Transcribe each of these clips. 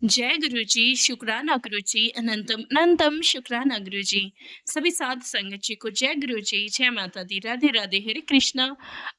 जय गुरु जी, शुक्राना गुरु जी, अनंतम अनंतम शुक्राना गुरु जी। सभी साध संगत जी को जय गुरु जी, जय माता दी, राधे राधे, हरे कृष्णा।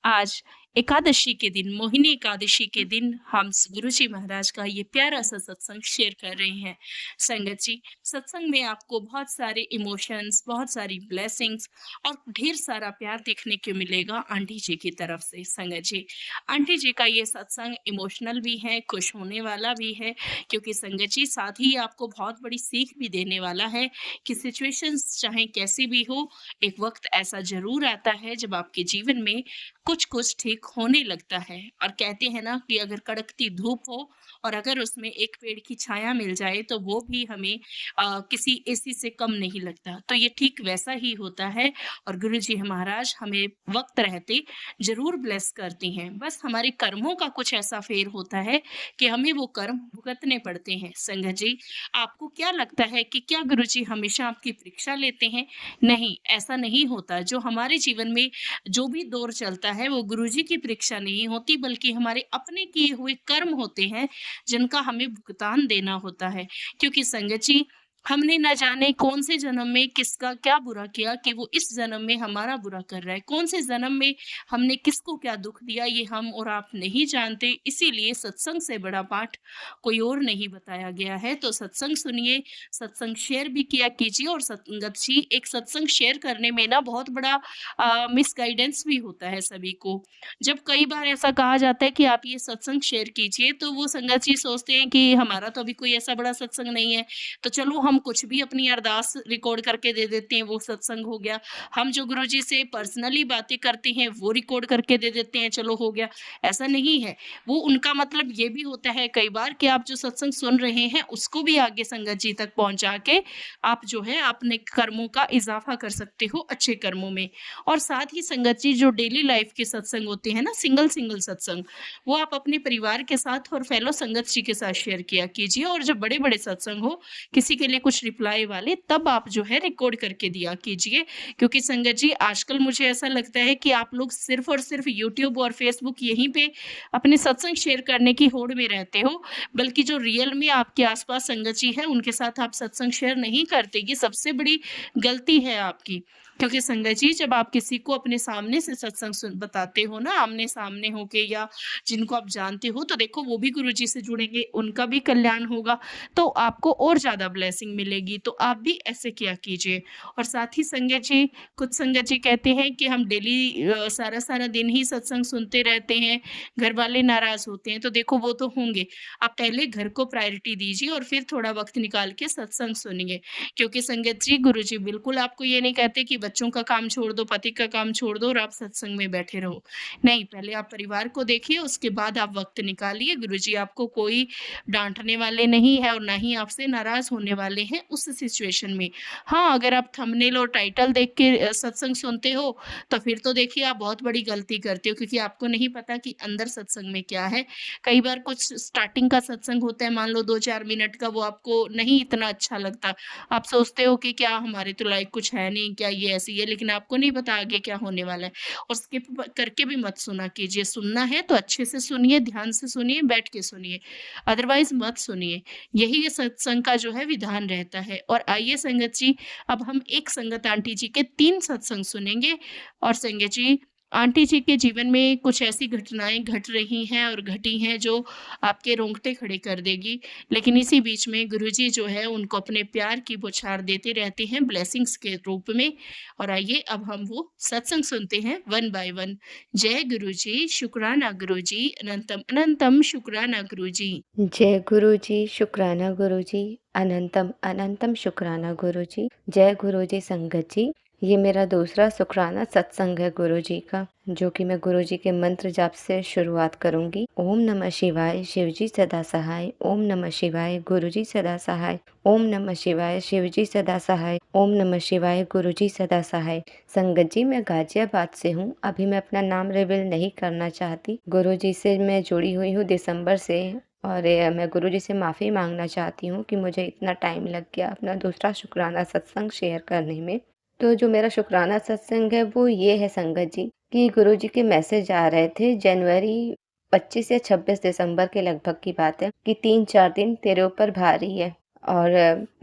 आज एकादशी के दिन, मोहिनी एकादशी के दिन हम गुरु जी महाराज का ये प्यारा सा सत्संग शेयर कर रहे हैं। संगत जी, सत्संग में आपको बहुत सारे इमोशंस, बहुत सारी ब्लेसिंग्स और ढेर सारा प्यार देखने को मिलेगा आंटी जी की तरफ से। संगत जी, आंटी जी का ये सत्संग इमोशनल भी है, खुश होने वाला भी है, क्योंकि संगत जी साथ ही आपको बहुत बड़ी सीख भी देने वाला है कि सिचुएशंस चाहे कैसी भी हो, एक वक्त ऐसा जरूर आता है जब आपके जीवन में कुछ कुछ ठीक होने लगता है। और कहते हैं ना कि अगर कड़कती धूप हो और अगर उसमें एक पेड़ की छाया मिल जाए तो वो भी हमें किसी एसी से कम नहीं लगता। तो ये ठीक वैसा ही होता है। और गुरु जी महाराज हमें वक्त रहते जरूर ब्लेस करते हैं। बस हमारे कर्मों का कुछ ऐसा फेर होता है कि हमें वो कर्म भुगतने पड़ते हैं। संगत जी, आपको क्या लगता है कि क्या गुरुजी हमेशा आपकी परीक्षा लेते हैं? नहीं, ऐसा नहीं होता। जो हमारे जीवन में जो भी दौर चलता है, वो गुरुजी की परीक्षा नहीं होती, बल्कि हमारे अपने किए हुए कर्म होते हैं, जिनका हमें भुगतान देना होता है। क्योंकि संगत जी, हमने ना जाने कौन से जन्म में किसका क्या बुरा किया कि वो इस जन्म में हमारा बुरा कर रहा है। कौन से जन्म में हमने किसको क्या दुख दिया, ये हम और आप नहीं जानते। इसीलिए सत्संग से बड़ा पाठ कोई और नहीं बताया गया है। तो सत्संग सुनिए, सत्संग शेयर भी किया कीजिए। और संगत जी, एक सत्संग शेयर करने में ना बहुत बड़ा मिसगाइडेंस भी होता है सभी को। जब कई बार ऐसा कहा जाता है कि आप ये सत्संग शेयर कीजिए, तो वो संगत जी सोचते हैं कि हमारा तो अभी कोई ऐसा बड़ा सत्संग नहीं है, तो चलो हम कुछ भी अपनी अरदास रिकॉर्ड करके दे देते हैं, वो सत्संग हो गया। हम जो गुरुजी से पर्सनली बातें करते हैं, वो रिकॉर्ड करके दे देते हैं, चलो हो गया। ऐसा नहीं है। वो उनका मतलब ये भी होता है कई बार कि आप जो सत्संग सुन रहे हैं, उसको भी आगे संगत जी तक पहुँचा के आप जो है अपने कर्मों का इज़ाफ़ा कर सकते हो अच्छे कर्मों में। और साथ ही संगत जी, जो डेली लाइफ़ के सत्संग होते हैं ना, सिंगल-सिंगल सत्संग, वो आप अपने परिवार के साथ और फेलो संगत जी के साथ शेयर किया कीजिए। और जो बड़े-बड़े सत्संग हो, किसी के लिए कुछ रिप्लाई वाले, तब आप जो है रिकॉर्ड करके दिया कीजिए। क्योंकि संगत जी, आजकल मुझे ऐसा लगता है कि आप लोग सिर्फ़ और सिर्फ़ यूट्यूब और फ़ेसबुक यहीं पे अपने सत्संग शेयर करने की होड़ में रहते हो, बल्कि जो रियल में आपके आस-पास संगत जी है, उनके साथ आप सत्संग शेयर नहीं करते। ये सबसे बड़ी गलती है आपकी। क्योंकि संगत जी, जब आप किसी को अपने सामने से सत्संग बताते हो ना, आमने-सामने होके, या जिनको आप जानते हो, तो देखो वो भी गुरुजी से जुड़ेंगे, उनका भी कल्याण होगा, तो आपको और ज़्यादा ब्लेसिंग मिलेगी। तो आप भी ऐसे किया कीजिए। और साथ ही संगत जी, कुछ संगत जी कहते हैं कि हम डेली सारा-सारा दिन ही सत्संग सुनते रहते हैं, घर वाले नाराज़ होते हैं। तो देखो वो तो होंगे, आप पहले घर को प्रायोरिटी दीजिए और फिर थोड़ा वक़्त निकाल के सत्संग सुनिए। क्योंकि संगत जी, गुरुजी बिल्कुल आपको ये नहीं कहते कि बच्चों का काम छोड़ दो, पति का काम छोड़ दो और आप सत्संग में बैठे रहो। नहीं, पहले आप परिवार को देखिए, उसके बाद आप वक़्त निकालिए। गुरुजी आपको कोई डाँटने वाले नहीं है और ना ही आपसे नाराज़ होने वाले हैं उस सिचुएशन में। हाँ, अगर आप थंबनेल और टाइटल देख के सत्संग सुनते हो, तो फिर तो देखिए आप बहुत बड़ी गलती करते हो, क्योंकि आपको नहीं पता कि अंदर सत्संग में क्या है। कई बार कुछ स्टार्टिंग का सत्संग होता है, मान लो 2-4 मिनट का, वो आपको नहीं इतना अच्छा लगता। आप सोचते हो कि क्या हमारे तो लाइक कुछ है नहीं, क्या ये ऐसी है, लेकिन आपको नहीं पता आगे क्या होने वाला है। और स्किप करके भी मत सुना कीजिए। सुनना है तो अच्छे से सुनिए, ध्यान से सुनिए, बैठ के सुनिए, अदरवाइज़ मत सुनिए। यही ये सत्संग का जो है विधान रहता है। और आइए संगत जी, अब हम एक संगत आंटी जी के 3 सत्संग सुनेंगे। और संगत जी, आंटी जी के जीवन में कुछ ऐसी घटनाएँ घट रही हैं और घटी हैं जो आपके रोंगटे खड़े कर देगी। लेकिन इसी बीच में गुरुजी जो है उनको अपने प्यार की बौछार देते रहते हैं ब्लेसिंग्स के रूप में। और आइए अब हम वो सत्संग सुनते हैं वन बाय वन। जय गुरुजी, शुक्राना गुरुजी, अनंतम अनंतम शुक्राना गुरुजी। जय गुरु जी, शुक्राना गुरु जी, अनंतम अनंतम शुक्राना गुरु जी। जय गुरु जी संगत जी। ये मेरा दूसरा शुक्राना सत्संग है गुरु जी का, जो कि मैं गुरु जी के मंत्र जाप से शुरुआत करूंगी। ओम नमः शिवाय, शिव जी सदा सहाय। ओम नमः शिवाय, गुरु जी सदा सहाय। ओम नमः शिवाय, शिव जी सदा सहाय। ओम नमः शिवाय, गुरु जी सदा सहाय। संगत जी, मैं गाजियाबाद से हूँ। अभी मैं अपना नाम रिवील नहीं करना चाहती। गुरु जी से मैं जुड़ी हुई हूँ दिसंबर से। और मैं गुरुजी से माफ़ी मांगना चाहती हूँ कि मुझे इतना टाइम लग गया अपना दूसरा शुक्राना सत्संग शेयर करने में। तो जो मेरा शुक्राना सत्संग है वो ये है संगत जी, कि गुरुजी के मैसेज आ रहे थे जनवरी 25 या 26 दिसंबर के लगभग की बात है कि 3-4 दिन तेरे ऊपर भारी है। और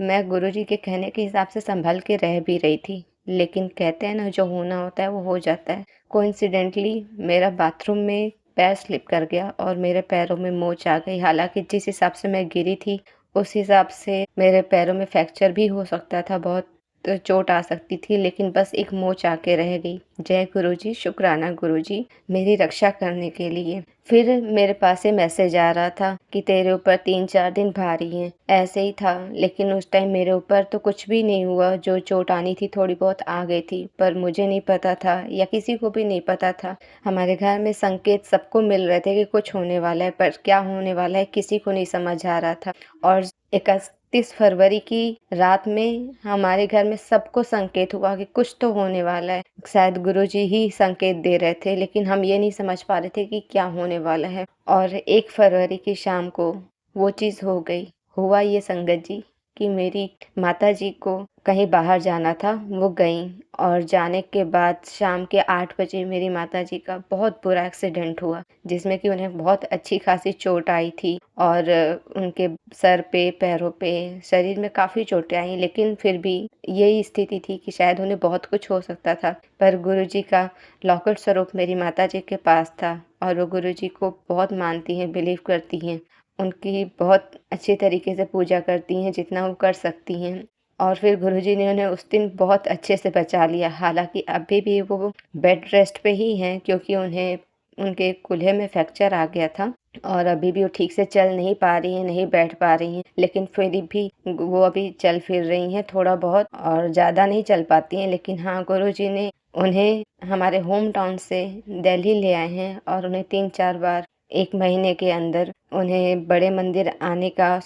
मैं गुरुजी के कहने के हिसाब से संभल के रह भी रही थी। लेकिन कहते हैं ना, जो होना होता है वो हो जाता है। कोइंसिडेंटली मेरा बाथरूम में पैर स्लिप कर गया और मेरे पैरों में मोच आ गई। हालाँकि जिस हिसाब से मैं गिरी थी, उस हिसाब से मेरे पैरों में फ्रैक्चर भी हो सकता था, बहुत चोट आ सकती थी, लेकिन बस एक मोच आके रह गई। जय गुरुजी, शुक्राना गुरुजी मेरी रक्षा करने के लिए। फिर मेरे पास से मैसेज आ रहा था कि तेरे ऊपर 3-4 दिन भारी हैं। ऐसे ही था, लेकिन उस टाइम मेरे ऊपर तो कुछ भी नहीं हुआ। जो चोट आनी थी थोड़ी बहुत आ गई थी, पर मुझे नहीं पता था या किसी को भी नहीं पता था। हमारे घर में संकेत सबको मिल रहे थे कि कुछ होने वाला है, पर क्या होने वाला है किसी को नहीं समझ आ रहा था। और 31 फरवरी की रात में हमारे घर में सबको संकेत हुआ कि कुछ तो होने वाला है। शायद गुरुजी ही संकेत दे रहे थे, लेकिन हम ये नहीं समझ पा रहे थे कि क्या होने वाला है। और 1 फरवरी की शाम को वो चीज़ हो गई। हुआ ये संगत जी कि मेरी माताजी को कहीं बाहर जाना था, वो गईं और जाने के बाद शाम के 8 बजे मेरी माताजी का बहुत बुरा एक्सीडेंट हुआ, जिसमें कि उन्हें बहुत अच्छी खासी चोट आई थी और उनके सर पे, पैरों पे, शरीर में काफ़ी चोटें आई, लेकिन फिर भी यही स्थिति थी कि शायद उन्हें बहुत कुछ हो सकता था। पर गुरुजी का लौकिक स्वरूप मेरी माताजी के पास था और वो गुरुजी को बहुत मानती हैं, बिलीव करती हैं। उनकी बहुत अच्छी तरीके से पूजा करती हैं, जितना वो कर सकती हैं। और फिर गुरुजी ने उन्हें उस दिन बहुत अच्छे से बचा लिया। हालाँकि अभी भी वो बेड रेस्ट पे ही हैं, क्योंकि उन्हें उनके कूल्हे में फ्रैक्चर आ गया था और अभी भी वो ठीक से चल नहीं पा रही हैं, नहीं बैठ पा रही हैं। लेकिन फिर भी वो अभी चल फिर रही हैं थोड़ा बहुत, और ज़्यादा नहीं चल पाती हैं। लेकिन हाँ, गुरुजी ने उन्हें हमारे होम टाउन से दिल्ली ले आए हैं और उन्हें 3-4 बार 1 महीने के अंदर उन्हें बड़े मंदिर आने का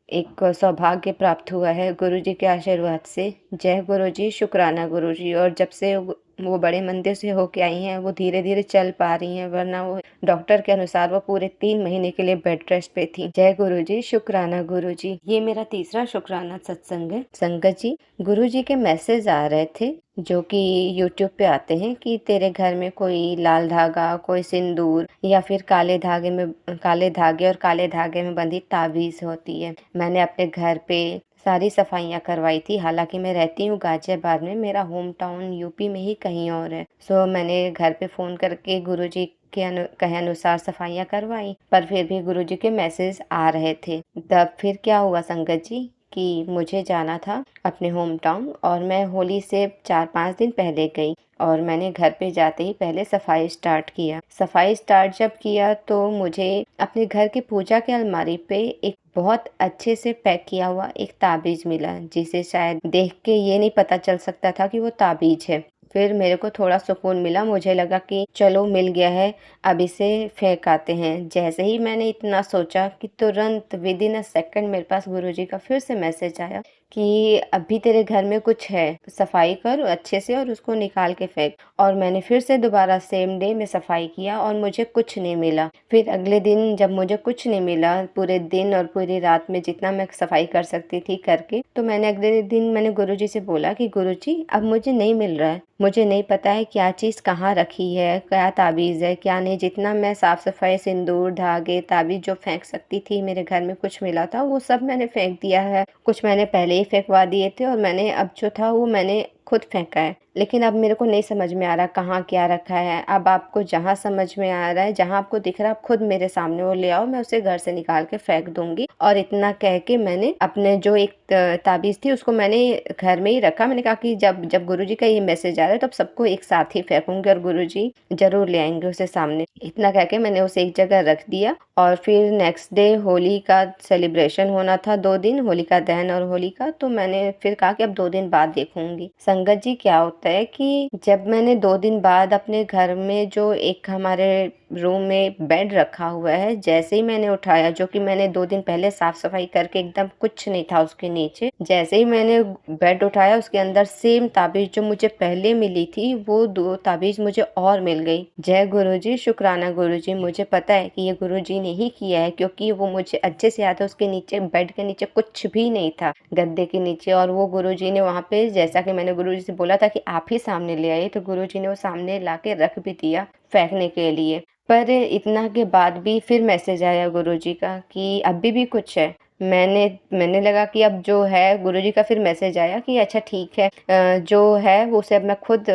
एक सौभाग्य प्राप्त हुआ है गुरुजी के आशीर्वाद से। जय गुरुजी, शुक्राना गुरुजी। और जब से वो बड़े मंदिर से होके आई हैं, वो धीरे-धीरे चल पा रही हैं, वरना वो डॉक्टर के अनुसार वो पूरे 3 महीने के लिए बेड रेस्ट पे थी। जय गुरुजी, शुक्राना गुरुजी। ये मेरा तीसरा शुक्राना सत्संग है। संगत जी, गुरुजी के मैसेज आ रहे थे जो कि यूट्यूब पे आते हैं कि तेरे घर में कोई लाल धागा, कोई सिंदूर या फिर काले धागे और काले धागे में बंधी ताबीज़ होती है। मैंने अपने घर पे सारी सफाइयाँ करवाई थी। हालाँकि मैं रहती हूँ गाज़ियाबाद में, मेरा होम टाउन यूपी में ही कहीं और है। सो मैंने घर पे फ़ोन करके गुरुजी के कहे अनुसार सफाइयाँ करवाई, पर फिर भी गुरुजी के मैसेज आ रहे थे। तब फिर क्या हुआ संगत जी कि मुझे जाना था अपने होम टाउन और मैं होली से 4-5 दिन पहले गई और मैंने घर पे जाते ही पहले सफाई स्टार्ट किया। सफाई स्टार्ट जब किया तो मुझे अपने घर की पूजा के अलमारी पे एक बहुत अच्छे से पैक किया हुआ एक ताबीज़ मिला, जिसे शायद देख के ये नहीं पता चल सकता था कि वो ताबीज़ है। फिर मेरे को थोड़ा सुकून मिला, मुझे लगा कि चलो मिल गया है, अब इसे फेंक आते हैं। जैसे ही मैंने इतना सोचा कि तुरंत विदिन अ सेकंड मेरे पास गुरुजी का फिर से मैसेज आया कि अभी तेरे घर में कुछ है, सफाई कर अच्छे से और उसको निकाल के फेंक। और मैंने फिर से दोबारा सेम डे में सफाई किया और मुझे कुछ नहीं मिला। फिर अगले दिन जब मुझे कुछ नहीं मिला पूरे दिन और पूरी रात में जितना मैं सफाई कर सकती थी करके, तो मैंने अगले दिन मैंने गुरुजी से बोला कि गुरुजी अब मुझे नहीं मिल रहा है, मुझे नहीं पता है क्या चीज़ कहाँ रखी है, क्या ताबीज़ है क्या नहीं। जितना मैं साफ़ सफाई, सिंदूर, धागे, ताबीज़ जो फेंक सकती थी मेरे घर में कुछ मिला था वो सब मैंने फेंक दिया है। कुछ मैंने पहले ही फेंकवा दिए थे और मैंने अब जो था वो मैंने खुद फेंका है। लेकिन अब मेरे को नहीं समझ में आ रहा कहाँ क्या रखा है। अब आपको जहाँ समझ में आ रहा है, जहाँ आपको दिख रहा है, आप खुद मेरे सामने वो ले आओ, मैं उसे घर से निकाल के फेंक दूंगी। और इतना कह के मैंने अपने जो एक ताबीज़ थी उसको मैंने घर में ही रखा। मैंने कहा कि जब जब गुरुजी का ये मैसेज आ रहा है तब सबको एक साथ ही फेंकूंगी और गुरुजी जरूर ले आएंगे उसे सामने। इतना कह के मैंने उसे एक जगह रख दिया। और फिर नेक्स्ट डे होली का सेलिब्रेशन होना था, 2 दिन होलिका दहन और होली का, तो मैंने फिर कहा कि अब 2 दिन बाद देखूंगी। संगत जी क्या होता है कि जब मैंने 2 दिन बाद अपने घर में जो एक हमारे रूम में बेड रखा हुआ है, जैसे ही मैंने उठाया, जो कि मैंने 2 दिन पहले साफ सफाई करके एकदम कुछ नहीं था उसके नीचे, जैसे ही मैंने बेड उठाया उसके अंदर सेम ताबीज़ जो मुझे पहले मिली थी वो 2 ताबीज़ मुझे और मिल गई। जय गुरुजी, शुक्राना गुरुजी। मुझे पता है कि ये गुरुजी ने ही किया है, क्योंकि वो मुझे अच्छे से याद है। उसके नीचे, बेड के नीचे कुछ भी नहीं था, गद्दे के नीचे, और वो गुरुजी ने वहाँ पे, जैसा कि मैंने गुरुजी से बोला था कि आप ही सामने ले आइए, तो गुरुजी ने वो सामने ला के रख भी दिया। फेंकने के लिए। पर इतना के बाद भी फिर मैसेज आया गुरुजी का कि अभी भी कुछ है। मैंने लगा कि अब जो है, गुरुजी का फिर मैसेज आया कि अच्छा ठीक है, जो है वो उसे अब मैं खुद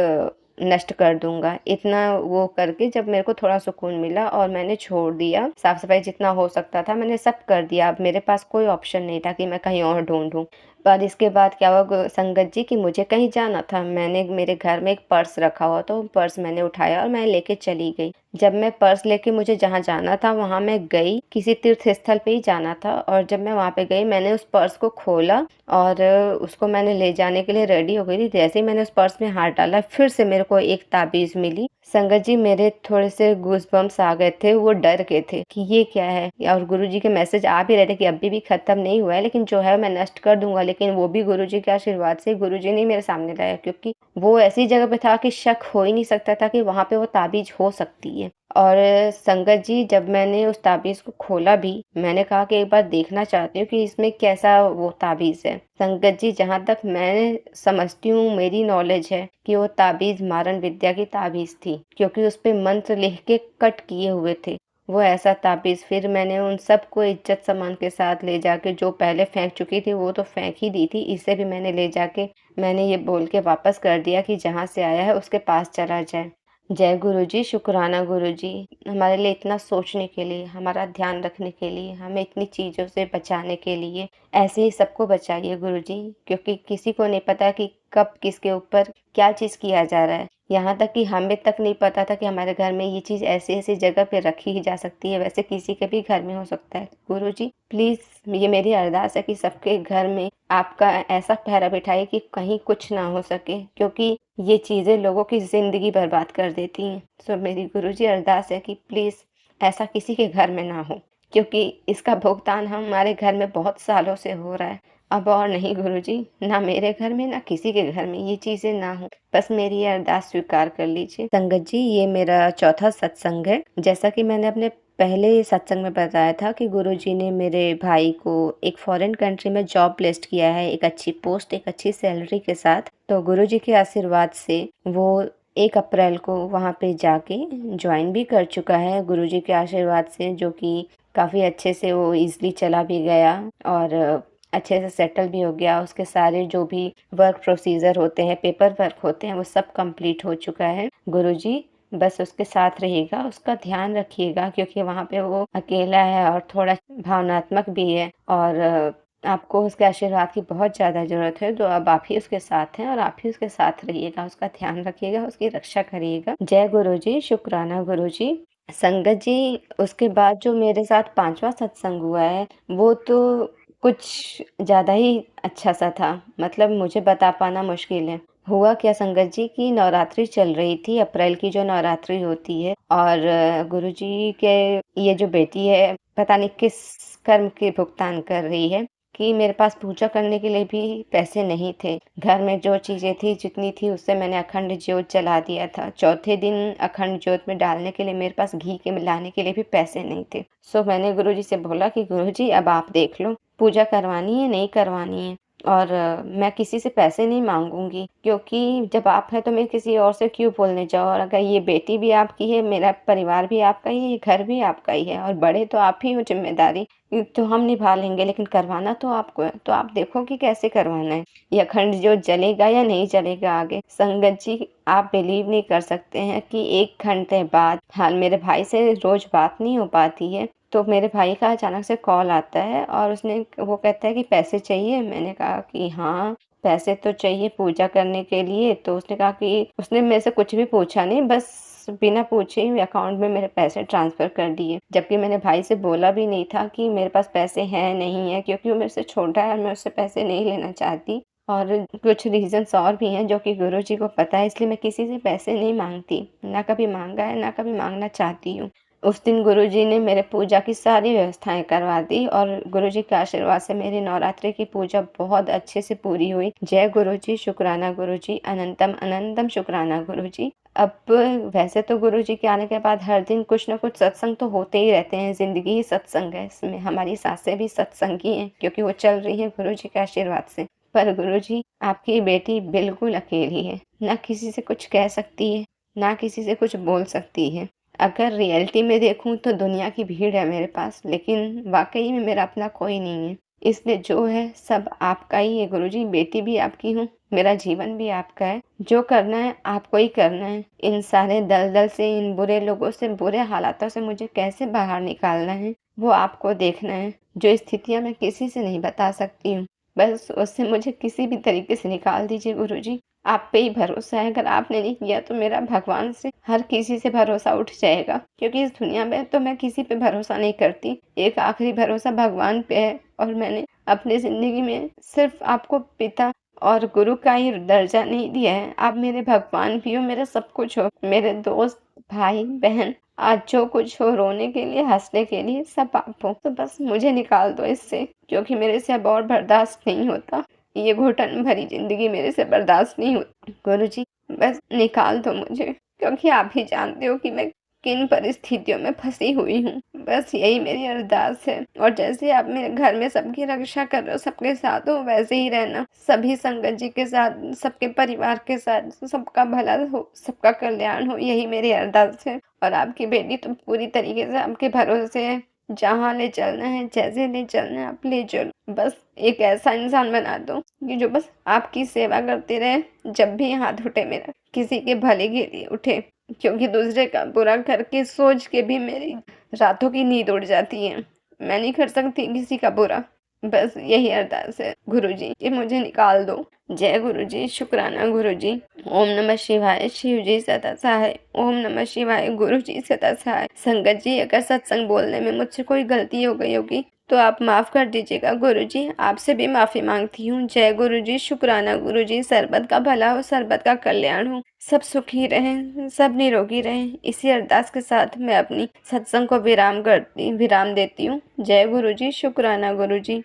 नष्ट कर दूंगा। इतना वो करके जब मेरे को थोड़ा सुकून मिला और मैंने छोड़ दिया, साफ सफाई जितना हो सकता था मैंने सब कर दिया। अब मेरे पास कोई ऑप्शन नहीं था कि मैं कहीं और ढूंढूं। पर इसके बाद क्या हुआ संगत जी, कि मुझे कहीं जाना था। मैंने मेरे घर में एक पर्स रखा हुआ, तो पर्स मैंने उठाया और मैं लेके चली गई। जब मैं पर्स लेके मुझे जहाँ जाना था वहां मैं गई, किसी तीर्थ स्थल पे ही जाना था। और जब मैं वहां पे गई, मैंने उस पर्स को खोला और उसको मैंने ले जाने के लिए रेडी हो गई थी। जैसे ही मैंने उस पर्स में हाथ डाला, फिर से मेरे को एक ताबीज मिली। संगत जी, मेरे थोड़े से गूज़बम्प्स आ गए थे, वो डर गए थे कि ये क्या है। और गुरुजी के मैसेज आ भी रहे थे कि अभी भी खत्म नहीं हुआ है, लेकिन जो है मैं नष्ट कर दूंगा। लेकिन वो भी गुरुजी के आशीर्वाद से गुरुजी ने मेरे सामने लाया, क्योंकि वो ऐसी जगह पे था कि शक हो ही नहीं सकता था कि वहां पे वो ताबीज हो सकती है। और संगत जी, जब मैंने उस ताबीज को खोला भी, मैंने कहा कि एक बार देखना चाहती हूँ कि इसमें कैसा वो ताबीज है। संगत जी, जहाँ तक मैं समझती हूँ, मेरी नॉलेज है कि वो ताबीज मारण विद्या की ताबीज थी, क्योंकि उस पे मंत्र लिख के कट किए हुए थे। वो ऐसा ताबीज फिर मैंने उन सबको इज्जत सम्मान के साथ ले जाके, जो पहले फेंक चुकी थी वो तो फेंक ही दी थी, इसे भी मैंने ले जाके, मैंने ये बोल के वापस कर दिया कि जहाँ से आया है उसके पास चला जाए। जय गुरुजी, शुक्राना गुरुजी, हमारे लिए इतना सोचने के लिए, हमारा ध्यान रखने के लिए, हमें इतनी चीज़ों से बचाने के लिए। ऐसे ही सबको बचाइए गुरुजी, क्योंकि किसी को नहीं पता कि कब किसके ऊपर क्या चीज़ किया जा रहा है। यहाँ तक कि हमें तक नहीं पता था कि हमारे घर में ये चीज़ ऐसी ऐसी जगह पे रखी ही जा सकती है। वैसे किसी के भी घर में हो सकता है। गुरुजी प्लीज़, ये मेरी अरदास है कि सबके घर में आपका ऐसा पहरा बिठाइए कि कहीं कुछ ना हो सके, क्योंकि ये चीज़ें लोगों की ज़िंदगी बर्बाद कर देती हैं। सो मेरी गुरुजी अरदास है कि प्लीज़ ऐसा किसी के घर में ना हो, क्योंकि इसका भुगतान हमारे घर में बहुत सालों से हो रहा है। अब और नहीं गुरुजी, ना मेरे घर में ना किसी के घर में ये चीज़ें ना हो। बस मेरी ये अरदास स्वीकार कर लीजिए। संगत जी, ये मेरा चौथा सत्संग है। जैसा कि मैंने अपने पहले सत्संग में बताया था कि गुरुजी ने मेरे भाई को एक फॉरेन कंट्री में जॉब प्लेस्ड किया है, एक अच्छी पोस्ट, एक अच्छी सैलरी के साथ। तो गुरुजी के आशीर्वाद से वो 1 अप्रैल को वहाँ पे जाके ज्वाइन भी कर चुका है, गुरुजी के आशीर्वाद से, जो कि काफ़ी अच्छे से वो ईज़िली चला भी गया और अच्छे से सेटल भी हो गया। उसके सारे जो भी वर्क प्रोसीजर होते हैं, पेपर वर्क होते हैं, वो सब कंप्लीट हो चुका है। गुरुजी बस उसके साथ रहिएगा, उसका ध्यान रखिएगा, क्योंकि वहाँ पे वो अकेला है और थोड़ा भावनात्मक भी है और आपको उसके आशीर्वाद की बहुत ज़्यादा ज़रूरत है। तो अब आप ही उसके साथ हैं और आप ही उसके साथ रहिएगा, उसका ध्यान रखिएगा, उसकी रक्षा करिएगा। जय गुरुजी, शुक्राना गुरुजी। संगत जी, उसके बाद जो मेरे साथ 5वां सत्संग हुआ है, वो तो कुछ ज़्यादा ही अच्छा सा था। मतलब मुझे बता पाना मुश्किल है। हुआ क्या संगत जी कि नवरात्रि चल रही थी, अप्रैल की जो नवरात्रि होती है, और गुरुजी के ये जो बेटी है, पता नहीं किस कर्म के भुगतान कर रही है कि मेरे पास पूजा करने के लिए भी पैसे नहीं थे। घर में जो चीज़ें थी, जितनी थी, उससे मैंने अखंड ज्योत जला दिया था। चौथे दिन अखंड ज्योत में डालने के लिए मेरे पास घी के मिलाने के लिए भी पैसे नहीं थे। सो मैंने गुरुजी से बोला कि गुरुजी अब आप देख लो, पूजा करवानी है नहीं करवानी है, और मैं किसी से पैसे नहीं मांगूंगी, क्योंकि जब आप हैं तो मैं किसी और से क्यों बोलने जाऊँ। और अगर ये बेटी भी आपकी है, मेरा परिवार भी आपका ही है, ये घर भी आपका ही है, और बड़े तो आप ही हो, जिम्मेदारी तो हम निभा लेंगे, लेकिन करवाना तो आपको है। तो आप देखो कि कैसे करवाना है, ये अखंड ज्योत जलेगा या नहीं जलेगा आगे। संगत जी, आप बिलीव नहीं कर सकते हैं कि 1 घंटे बाद, हाल मेरे भाई से रोज बात नहीं हो पाती है, तो मेरे भाई का अचानक से कॉल आता है और वो कहता है कि पैसे चाहिए। मैंने कहा कि हाँ, पैसे तो चाहिए पूजा करने के लिए। तो उसने कहा कि उसने मेरे से कुछ भी पूछा नहीं, बस बिना पूछे ही अकाउंट में मेरे पैसे ट्रांसफ़र कर दिए। जबकि मैंने भाई से बोला भी नहीं था कि मेरे पास पैसे हैं नहीं है, क्योंकि वो मेरे से छोटा है और मैं उससे पैसे नहीं लेना चाहती। और कुछ रीज़न्स और भी हैं जो कि गुरुजी को पता है, इसलिए मैं किसी से पैसे नहीं मांगती, ना कभी मांगा है, ना कभी मांगना चाहती हूँ। उस दिन गुरुजी ने मेरे पूजा की सारी व्यवस्थाएं करवा दी और गुरुजी के आशीर्वाद से मेरी नवरात्रि की पूजा बहुत अच्छे से पूरी हुई। जय गुरुजी, शुक्राना गुरुजी, अनंतम अनंतम शुक्राना गुरुजी। अब वैसे तो गुरुजी के आने के बाद हर दिन कुछ ना कुछ सत्संग तो होते ही रहते हैं, जिंदगी ही सत्संग है। इसमें हमारी सासें भी सत्संगी हैं, क्योंकि वो चल रही हैं गुरुजी के आशीर्वाद से। पर गुरुजी, आपकी बेटी बिल्कुल अकेली है, ना किसी से कुछ कह सकती है, ना किसी से कुछ बोल सकती है। अगर रियलिटी में देखूँ तो दुनिया की भीड़ है मेरे पास, लेकिन वाक़ई में मेरा अपना कोई नहीं है। इसलिए जो है सब आपका ही है गुरुजी, बेटी भी आपकी हूँ, मेरा जीवन भी आपका है। जो करना है आपको ही करना है। इन सारे दलदल से, इन बुरे लोगों से, बुरे हालातों से मुझे कैसे बाहर निकालना है, वो आपको देखना है। जो स्थितियाँ मैं किसी से नहीं बता सकती हूँ, बस उससे मुझे किसी भी तरीके से निकाल दीजिए गुरुजी। आप पे ही भरोसा है, अगर आपने नहीं किया तो मेरा भगवान से, हर किसी से भरोसा उठ जाएगा, क्योंकि इस दुनिया में तो मैं किसी पे भरोसा नहीं करती। एक आखिरी भरोसा भगवान पे है, और मैंने अपनी ज़िंदगी में सिर्फ आपको पिता और गुरु का ही दर्जा नहीं दिया है। आप मेरे भगवान भी हो, मेरा सब कुछ हो, मेरे दोस्त, भाई, बहन, आज जो कुछ हो, रोने के लिए, हँसने के लिए, सब आप हो। तो बस मुझे निकाल दो इससे, क्योंकि मेरे से अब और बर्दाश्त नहीं होता। ये घुटन भरी ज़िंदगी मेरे से बर्दाश्त नहीं होती। गुरुजी, बस निकाल दो मुझे, क्योंकि आप ही जानते हो कि मैं किन परिस्थितियों में फँसी हुई हूँ। बस यही मेरी अरदास है, और जैसे आप मेरे घर में सबकी रक्षा कर रहे हो, सबके साथ हो, वैसे ही रहना। सभी संगत जी के साथ, सबके परिवार के साथ, सबका भला हो, सबका कल्याण हो, यही मेरी अरदास है। और आपकी बेटी तो पूरी तरीके से आपके भरोसे है। जहाँ ले चलना है, जैसे ले चलना है, आप ले चलो। बस एक ऐसा इंसान बना दो कि जो बस आपकी सेवा करते रहे, जब भी हाथ उठे मेरा, किसी के भले के लिए उठे, क्योंकि दूसरे का बुरा करके सोच के भी मेरी रातों की नींद उड़ जाती है। मैं नहीं कर सकती किसी का बुरा। बस यही अरदास है गुरुजी कि मुझे निकाल दो। जय गुरुजी, शुक्राना गुरुजी। ओम नमः शिवाय, शिव जी सदा सहाय। ओम नमः शिवाय, गुरु जी सदा सहाय। संगत जी, अगर सत्संग बोलने में मुझसे कोई गलती हो गई होगी तो आप माफ़ कर दीजिएगा गुरुजी, आपसे भी माफ़ी मांगती हूँ। जय गुरुजी, शुक्राना गुरुजी। सर्बत का भला हो, सर्बत का कल्याण हो, सब सुखी रहें, सब निरोगी रहें। इसी अरदास के साथ मैं अपनी सत्संग को विराम देती हूँ। जय गुरुजी, शुक्राना गुरुजी।